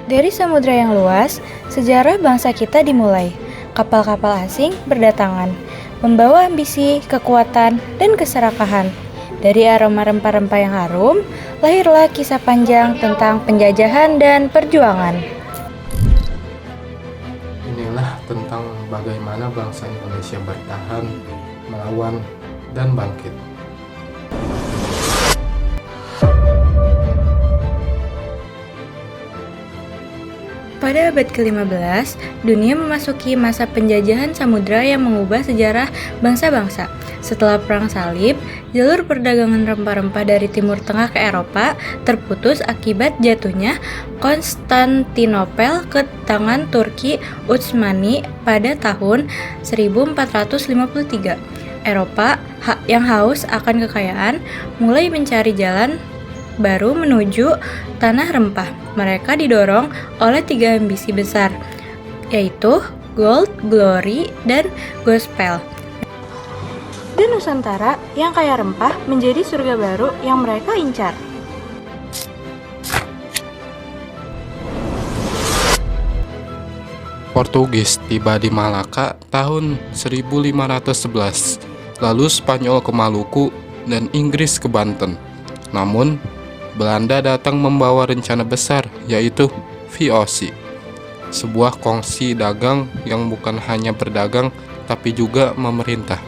Dari samudra yang luas, sejarah bangsa kita dimulai. Kapal-kapal asing berdatangan, membawa ambisi, kekuatan, dan keserakahan. Dari aroma rempah-rempah yang harum, lahirlah kisah panjang tentang penjajahan dan perjuangan. Inilah tentang bagaimana bangsa Indonesia bertahan, melawan, dan bangkit. Pada abad ke-15, dunia memasuki masa penjajahan samudra yang mengubah sejarah bangsa-bangsa. Setelah Perang Salib, jalur perdagangan rempah-rempah dari Timur Tengah ke Eropa terputus akibat jatuhnya Konstantinopel ke tangan Turki Utsmani pada tahun 1453. Eropa yang haus akan kekayaan mulai mencari jalan baru menuju tanah rempah. Mereka didorong oleh 3 ambisi besar, yaitu gold, glory, dan gospel. Dan Nusantara yang kaya rempah menjadi surga baru yang mereka incar. Portugis tiba di Malaka tahun 1511, lalu Spanyol ke Maluku dan Inggris ke Banten. Namun, Belanda datang membawa rencana besar, yaitu VOC, sebuah kongsi dagang yang bukan hanya berdagang, tapi juga memerintah.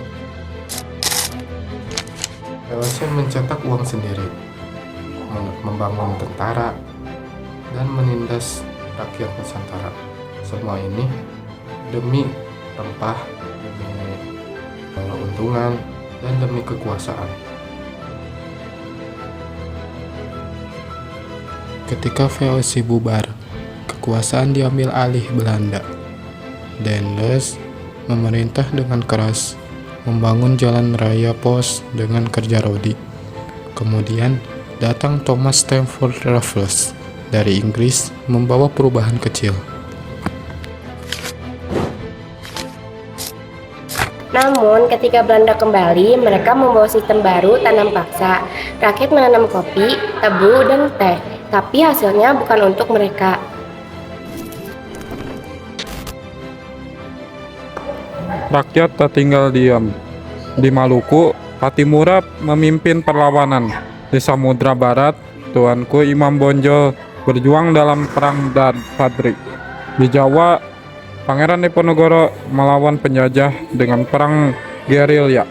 VOC mencetak uang sendiri, membangun tentara, dan menindas rakyat Nusantara. Semua ini demi rempah, demi keuntungan, dan demi kekuasaan. Ketika VOC bubar, kekuasaan diambil alih Belanda. Daendels memerintah dengan keras, membangun jalan raya pos dengan kerja rodi. Kemudian datang Thomas Stamford Raffles dari Inggris membawa perubahan kecil. Namun, ketika Belanda kembali, mereka membawa sistem baru tanam paksa. Rakyat menanam kopi, tebu, dan teh. Tapi hasilnya bukan untuk mereka. Rakyat tak tinggal diam. Di Maluku, Patimura memimpin perlawanan. Di Samudra Barat, Tuanku Imam Bonjol berjuang dalam perang Padri. Di Jawa, Pangeran Diponegoro melawan penjajah dengan perang gerilya.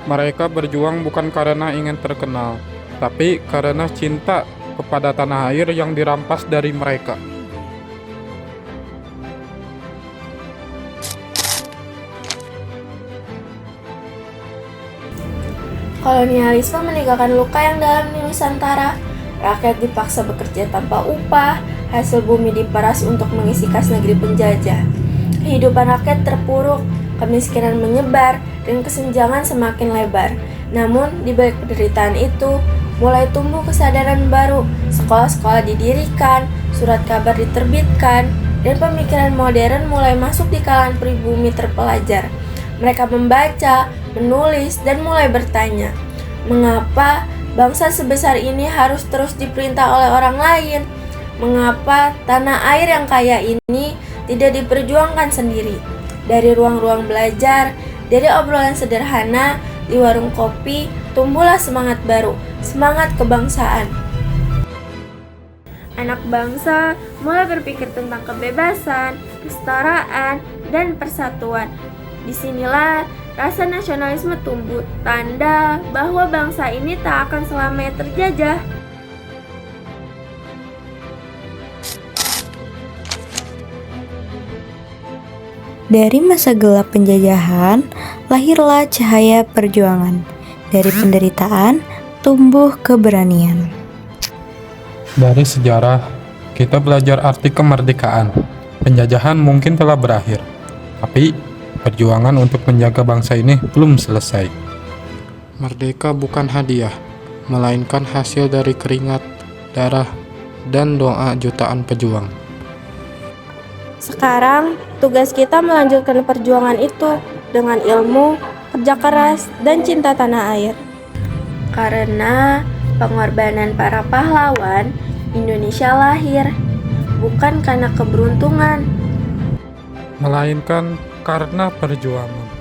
Mereka berjuang bukan karena ingin terkenal, tapi karena cinta kepada tanah air yang dirampas dari mereka. Kolonialisme meninggalkan luka yang dalam di Nusantara. Rakyat dipaksa bekerja tanpa upah, hasil bumi diperas untuk mengisi kas negeri penjajah. Kehidupan rakyat terpuruk, kemiskinan menyebar, dan kesenjangan semakin lebar. Namun, di balik penderitaan itu, mulai tumbuh kesadaran baru, sekolah-sekolah didirikan, surat kabar diterbitkan, dan pemikiran modern mulai masuk di kalangan pribumi terpelajar. Mereka membaca, menulis, dan mulai bertanya, mengapa bangsa sebesar ini harus terus diperintah oleh orang lain? Mengapa tanah air yang kaya ini tidak diperjuangkan sendiri? Dari ruang-ruang belajar, dari obrolan sederhana, di warung kopi, tumbuhlah semangat baru, semangat kebangsaan. Anak bangsa mulai berpikir tentang kebebasan, kesetaraan, dan persatuan. Disinilah rasa nasionalisme tumbuh, tanda bahwa bangsa ini tak akan selamanya terjajah. Dari masa gelap penjajahan, lahirlah cahaya perjuangan. Dari penderitaan, tumbuh keberanian. Dari sejarah, kita belajar arti kemerdekaan. Penjajahan mungkin telah berakhir, tapi perjuangan untuk menjaga bangsa ini belum selesai. Merdeka bukan hadiah, melainkan hasil dari keringat, darah, dan doa jutaan pejuang. Sekarang, tugas kita melanjutkan perjuangan itu dengan ilmu, kerja keras, dan cinta tanah air. Karena pengorbanan para pahlawan, Indonesia lahir, bukan karena keberuntungan, melainkan karena perjuangan.